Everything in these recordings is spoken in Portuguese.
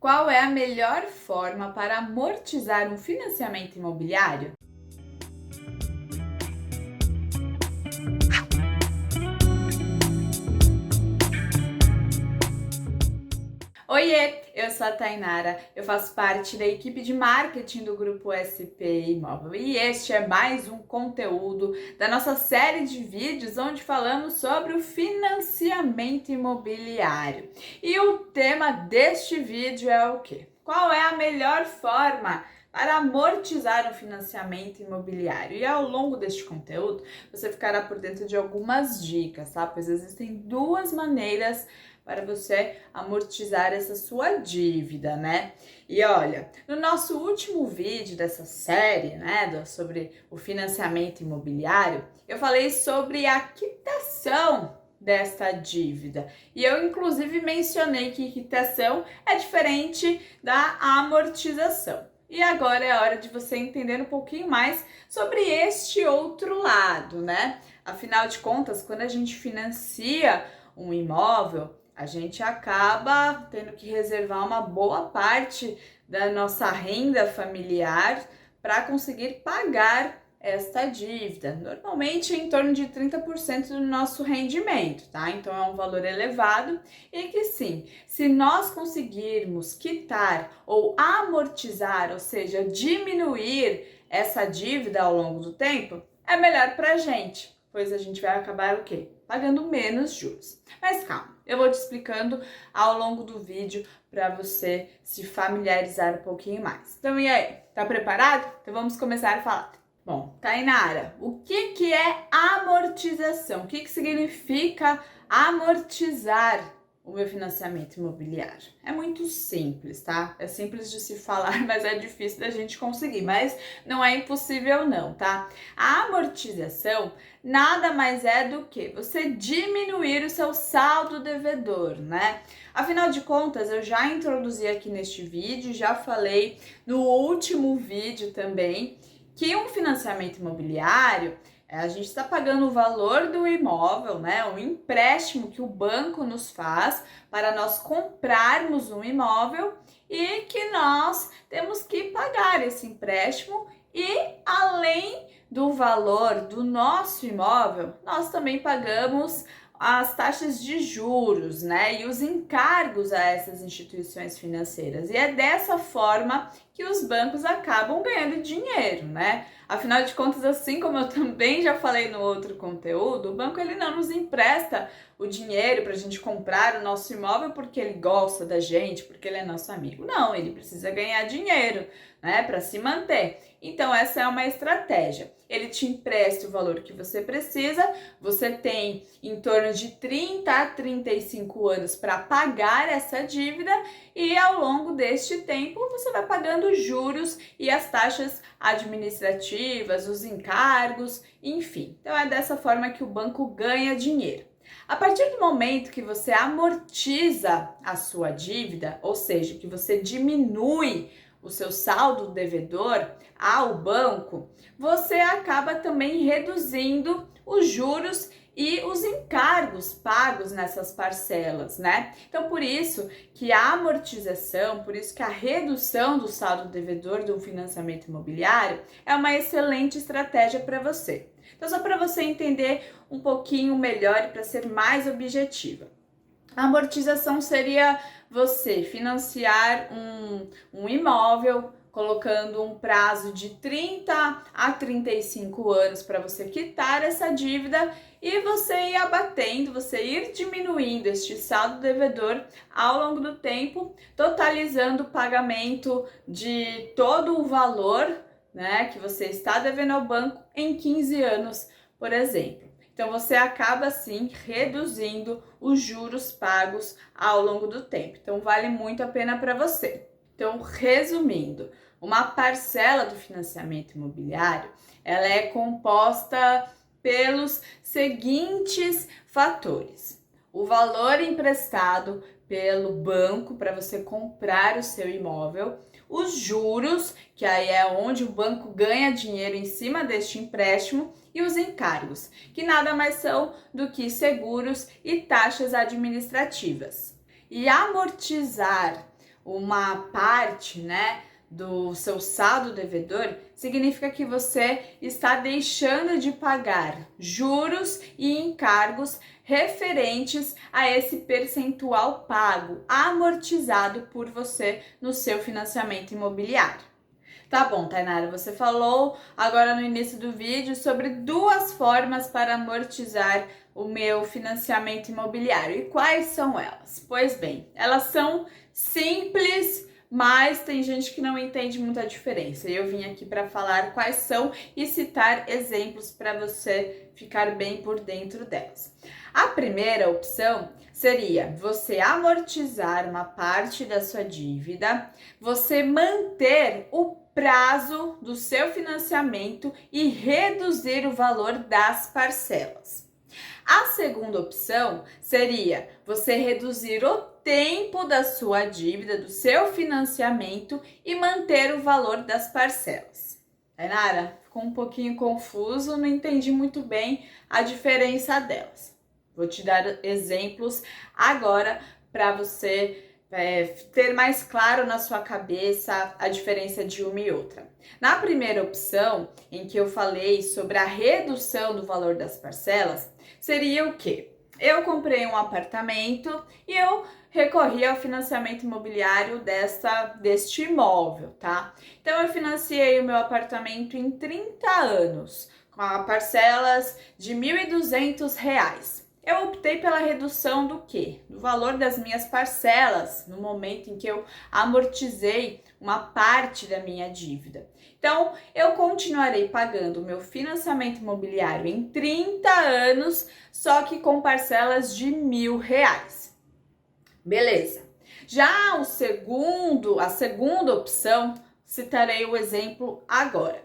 Qual é a melhor forma para amortizar um financiamento imobiliário? Oiê, eu sou a Tainara, eu faço parte da equipe de marketing do Grupo SP Imóvel e este é mais um conteúdo da nossa série de vídeos onde falamos sobre o financiamento imobiliário. E o tema deste vídeo é o quê? Qual é a melhor forma para amortizar o financiamento imobiliário? E ao longo deste conteúdo, você ficará por dentro de algumas dicas, tá? Pois existem duas maneiras para você amortizar essa sua dívida, né? E olha, no nosso último vídeo dessa série, né, sobre o financiamento imobiliário, eu falei sobre a quitação desta dívida. E eu inclusive mencionei que quitação é diferente da amortização. E agora é hora de você entender um pouquinho mais sobre este outro lado, né? Afinal de contas, quando a gente financia um imóvel, a gente acaba tendo que reservar uma boa parte da nossa renda familiar para conseguir pagar esta dívida. Normalmente em torno de 30% do nosso rendimento, tá? Então é um valor elevado e que sim, se nós conseguirmos quitar ou amortizar, ou seja, diminuir essa dívida ao longo do tempo, é melhor para a gente, pois a gente vai acabar o quê? Pagando menos juros. Mas calma, eu vou te explicando ao longo do vídeo para você se familiarizar um pouquinho mais. Então, e aí? Tá preparado? Então vamos começar a falar. Bom, Tainara, o que é amortização? O que significa amortizar o meu financiamento imobiliário? É muito simples, tá? É simples de se falar, mas é difícil da gente conseguir. Mas não é impossível não, tá? A amortização nada mais é do que você diminuir o seu saldo devedor, né? Afinal de contas, eu já introduzi aqui neste vídeo, já falei no último vídeo também, que um financiamento imobiliário, a gente está pagando o valor do imóvel, né? Um empréstimo que o banco nos faz para nós comprarmos um imóvel e que nós temos que pagar esse empréstimo e além do valor do nosso imóvel, nós também pagamos as taxas de juros, né, e os encargos a essas instituições financeiras. E é dessa forma que os bancos acabam ganhando dinheiro, né? Afinal de contas, assim como eu também já falei no outro conteúdo, o banco ele não nos empresta o dinheiro para a gente comprar o nosso imóvel porque ele gosta da gente, porque ele é nosso amigo. Não, ele precisa ganhar dinheiro, né, para se manter. Então, essa é uma estratégia. Ele te empresta o valor que você precisa, você tem em torno de 30 a 35 anos para pagar essa dívida e ao longo deste tempo você vai pagando juros e as taxas administrativas, os encargos, enfim. Então, é dessa forma que o banco ganha dinheiro. A partir do momento que você amortiza a sua dívida, ou seja, que você diminui o seu saldo devedor ao banco, você acaba também reduzindo os juros e os encargos pagos nessas parcelas, né? Então, por isso que a amortização, por isso que a redução do saldo devedor do financiamento imobiliário é uma excelente estratégia para você. Então, só para você entender um pouquinho melhor e para ser mais objetiva. A amortização seria você financiar um imóvel colocando um prazo de 30 a 35 anos para você quitar essa dívida e você ir abatendo, você ir diminuindo este saldo devedor ao longo do tempo, totalizando o pagamento de todo o valor, né, que você está devendo ao banco em 15 anos, por exemplo. Então, você acaba, assim, reduzindo os juros pagos ao longo do tempo. Então, vale muito a pena para você. Então, resumindo, uma parcela do financiamento imobiliário, ela é composta pelos seguintes fatores. O valor emprestado pelo banco para você comprar o seu imóvel, os juros, que aí é onde o banco ganha dinheiro em cima deste empréstimo, e os encargos, que nada mais são do que seguros e taxas administrativas. E amortizar uma parte, né, do seu saldo devedor, significa que você está deixando de pagar juros e encargos referentes a esse percentual pago, amortizado por você no seu financiamento imobiliário. Tá bom, Tainara, você falou agora no início do vídeo sobre duas formas para amortizar o meu financiamento imobiliário. E quais são elas? Pois bem, elas são simples, mas tem gente que não entende muito a diferença. E eu vim aqui para falar quais são e citar exemplos para você ficar bem por dentro delas. A primeira opção seria você amortizar uma parte da sua dívida, você manter o prazo do seu financiamento e reduzir o valor das parcelas. A segunda opção seria você reduzir o tempo da sua dívida, do seu financiamento e manter o valor das parcelas. Tainara, ficou um pouquinho confuso, não entendi muito bem a diferença delas. Vou te dar exemplos agora para você ter mais claro na sua cabeça a diferença de uma e outra. Na primeira opção, em que eu falei sobre a redução do valor das parcelas, seria o quê? Eu comprei um apartamento e eu recorri ao financiamento imobiliário deste imóvel, tá? Então, eu financiei o meu apartamento em 30 anos, com parcelas de R$ 1.200. Eu optei pela redução do quê? Do valor das minhas parcelas, no momento em que eu amortizei uma parte da minha dívida. Então, eu continuarei pagando o meu financiamento imobiliário em 30 anos, só que com parcelas de R$ 1.000. Beleza. Já a segunda opção, citarei o exemplo agora.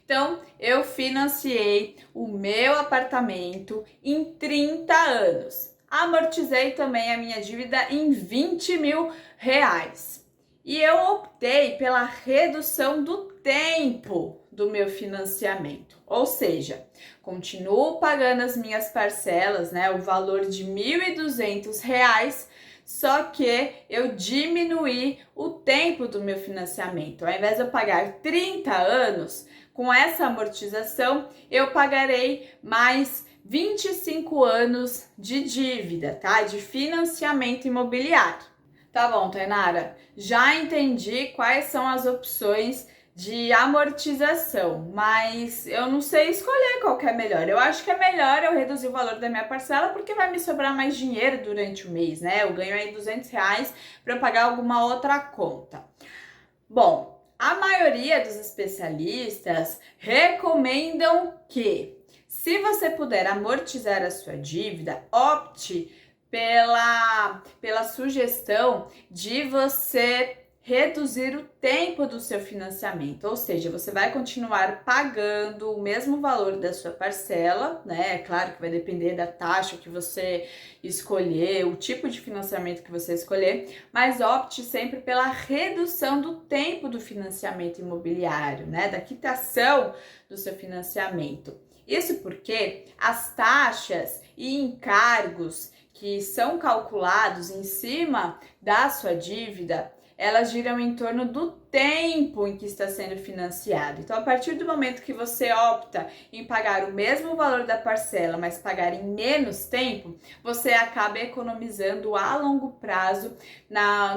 Então, eu financiei o meu apartamento em 30 anos. Amortizei também a minha dívida em R$ 20.000. E eu optei pela redução do tempo do meu financiamento. Ou seja, continuo pagando as minhas parcelas, né, o valor de R$ 1.200, só que eu diminuí o tempo do meu financiamento. Ao invés de eu pagar 30 anos, com essa amortização, eu pagarei mais 25 anos de dívida, tá? De financiamento imobiliário. Tá bom, Tainara, já entendi quais são as opções de amortização, mas eu não sei escolher qual que é melhor. Eu acho que é melhor eu reduzir o valor da minha parcela porque vai me sobrar mais dinheiro durante o mês, né? Eu ganho aí R$ 200 para eu pagar alguma outra conta. Bom, a maioria dos especialistas recomendam que, se você puder amortizar a sua dívida, opte pela sugestão de você reduzir o tempo do seu financiamento, ou seja, você vai continuar pagando o mesmo valor da sua parcela, né? É claro que vai depender da taxa que você escolher, o tipo de financiamento que você escolher, mas opte sempre pela redução do tempo do financiamento imobiliário, né? Da quitação do seu financiamento. Isso porque as taxas e encargos que são calculados em cima da sua dívida, elas giram em torno do tempo em que está sendo financiado. Então, a partir do momento que você opta em pagar o mesmo valor da parcela, mas pagar em menos tempo, você acaba economizando a longo prazo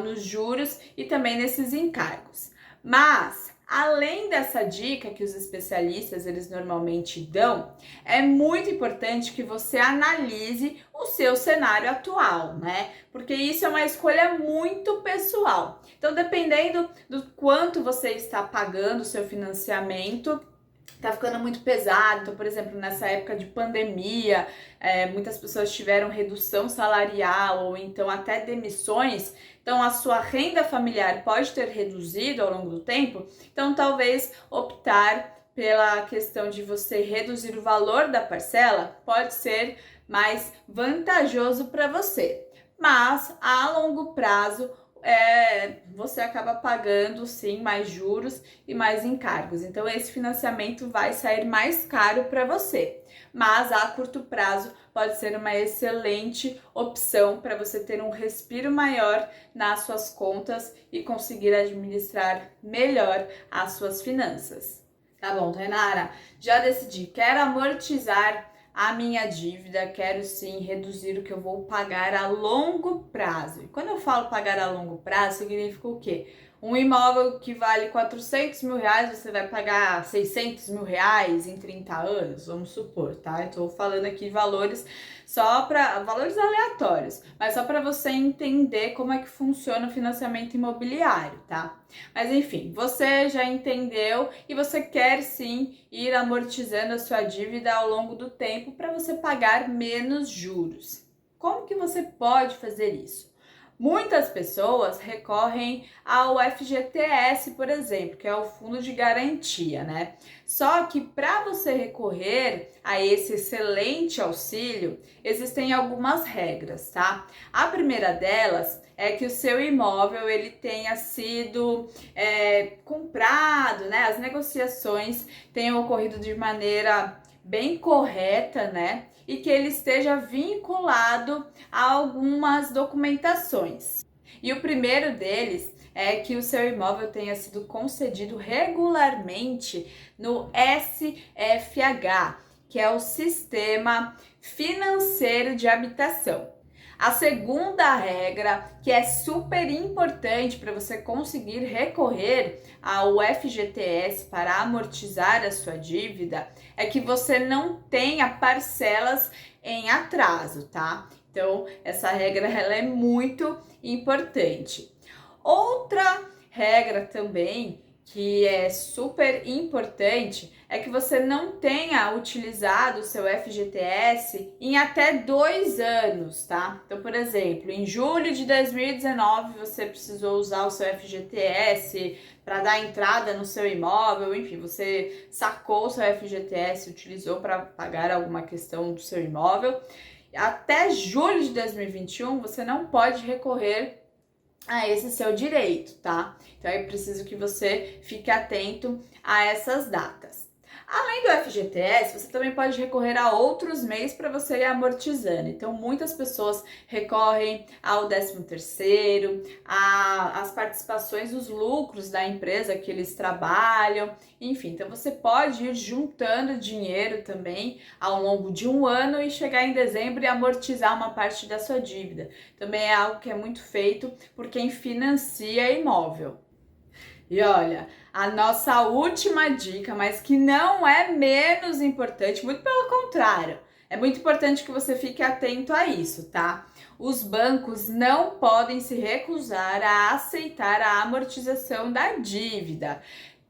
nos juros e também nesses encargos. Mas, além dessa dica que os especialistas eles normalmente dão, é muito importante que você analise o seu cenário atual, né? Porque isso é uma escolha muito pessoal. Então, dependendo do quanto você está pagando o seu financiamento, tá ficando muito pesado. Então, por exemplo, nessa época de pandemia, muitas pessoas tiveram redução salarial ou então até demissões. Então, a sua renda familiar pode ter reduzido ao longo do tempo. Então, talvez optar pela questão de você reduzir o valor da parcela pode ser mais vantajoso para você. Mas, a longo prazo, você acaba pagando sim mais juros e mais encargos. Então esse financiamento vai sair mais caro para você, mas a curto prazo pode ser uma excelente opção para você ter um respiro maior nas suas contas e conseguir administrar melhor as suas finanças. Tá bom, Tainara, já decidi, quero amortizar a minha dívida, quero sim reduzir o que eu vou pagar a longo prazo. E quando eu falo pagar a longo prazo, significa o quê? Um imóvel que vale 400 mil reais, você vai pagar 600 mil reais em 30 anos, vamos supor, tá? Eu tô falando aqui valores valores aleatórios, mas só para você entender como é que funciona o financiamento imobiliário, tá? Mas enfim, você já entendeu e você quer sim ir amortizando a sua dívida ao longo do tempo para você pagar menos juros. Como que você pode fazer isso? Muitas pessoas recorrem ao FGTS, por exemplo, que é o Fundo de Garantia, né? Só que para você recorrer a esse excelente auxílio, existem algumas regras, tá? A primeira delas é que o seu imóvel ele tenha sido comprado, né? As negociações tenham ocorrido de maneira bem correta, né? E que ele esteja vinculado a algumas documentações. E o primeiro deles é que o seu imóvel tenha sido concedido regularmente no SFH, que é o Sistema Financeiro de Habitação. A segunda regra, que é super importante para você conseguir recorrer ao FGTS para amortizar a sua dívida, é que você não tenha parcelas em atraso, tá? Então, essa regra ela é muito importante. Outra regra também que é super importante é que você não tenha utilizado o seu FGTS em até 2 anos, tá? Então, por exemplo, em julho de 2019 você precisou usar o seu FGTS para dar entrada no seu imóvel, enfim, você sacou o seu FGTS, utilizou para pagar alguma questão do seu imóvel. Até julho de 2021 você não pode recorrer a esse seu direito, tá? Então é preciso que você fique atento a essas datas. Além do FGTS, você também pode recorrer a outros meios para você ir amortizando. Então, muitas pessoas recorrem ao 13º, às participações, os lucros da empresa que eles trabalham, enfim. Então, você pode ir juntando dinheiro também ao longo de um ano e chegar em dezembro e amortizar uma parte da sua dívida. Também é algo que é muito feito por quem financia imóvel. E olha, a nossa última dica, mas que não é menos importante, muito pelo contrário, é muito importante que você fique atento a isso, tá? Os bancos não podem se recusar a aceitar a amortização da dívida.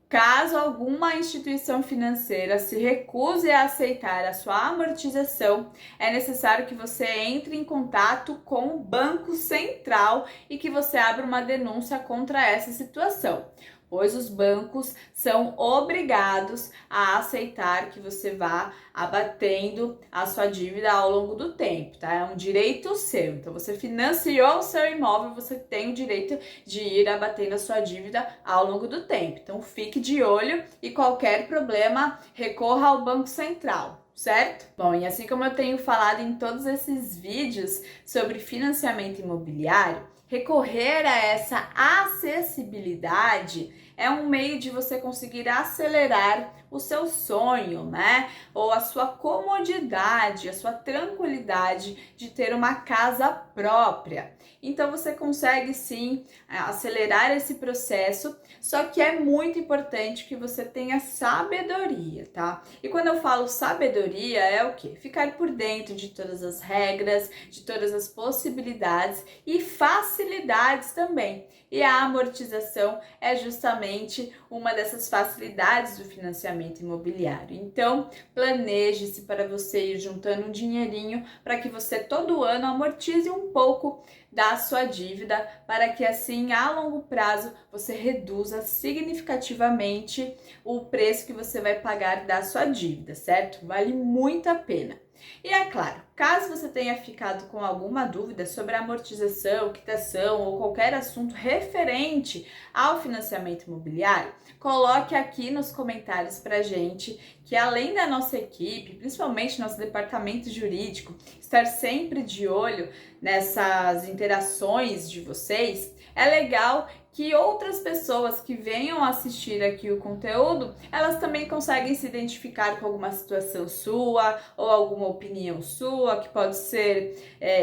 Caso alguma instituição financeira se recuse a aceitar a sua amortização, é necessário que você entre em contato com o Banco Central e que você abra uma denúncia contra essa situação, pois os bancos são obrigados a aceitar que você vá abatendo a sua dívida ao longo do tempo, tá? É um direito seu. Então, você financiou o seu imóvel, você tem o direito de ir abatendo a sua dívida ao longo do tempo. Então, fique de olho e qualquer problema, recorra ao Banco Central. Certo? Bom, e assim como eu tenho falado em todos esses vídeos sobre financiamento imobiliário, recorrer a essa acessibilidade é um meio de você conseguir acelerar o seu sonho, né? Ou a sua comodidade, a sua tranquilidade de ter uma casa própria. Então você consegue sim acelerar esse processo, só que é muito importante que você tenha sabedoria, tá? E quando eu falo sabedoria é o quê? Ficar por dentro de todas as regras, de todas as possibilidades e facilidades também. E a amortização é justamente uma dessas facilidades do financiamento imobiliário. Então, planeje-se para você ir juntando um dinheirinho para que você todo ano amortize um pouco da sua dívida, para que assim, a longo prazo, você reduza significativamente o preço que você vai pagar da sua dívida, certo? Vale muito a pena. E é claro, Caso você tenha ficado com alguma dúvida sobre amortização, quitação ou qualquer assunto referente ao financiamento imobiliário, coloque aqui nos comentários pra gente, que além da nossa equipe, principalmente nosso departamento jurídico, estar sempre de olho nessas interações de vocês, é legal que outras pessoas que venham assistir aqui o conteúdo, elas também conseguem se identificar com alguma situação sua ou alguma opinião sua, que pode ser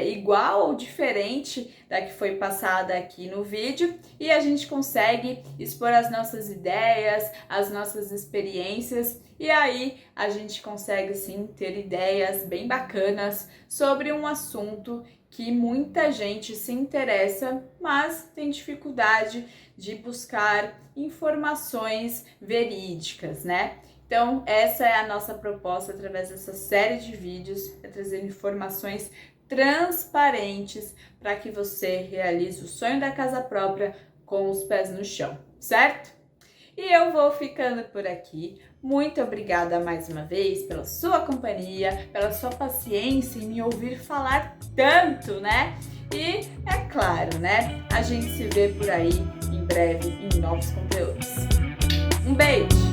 igual ou diferente da que foi passada aqui no vídeo, e a gente consegue expor as nossas ideias, as nossas experiências, e aí a gente consegue sim ter ideias bem bacanas sobre um assunto que muita gente se interessa, mas tem dificuldade de buscar informações verídicas, né? Então, essa é a nossa proposta através dessa série de vídeos, é trazer informações transparentes para que você realize o sonho da casa própria com os pés no chão, certo? E eu vou ficando por aqui. Muito obrigada mais uma vez pela sua companhia, pela sua paciência em me ouvir falar tanto, né? E é claro, né? A gente se vê por aí em breve em novos conteúdos. Um beijo!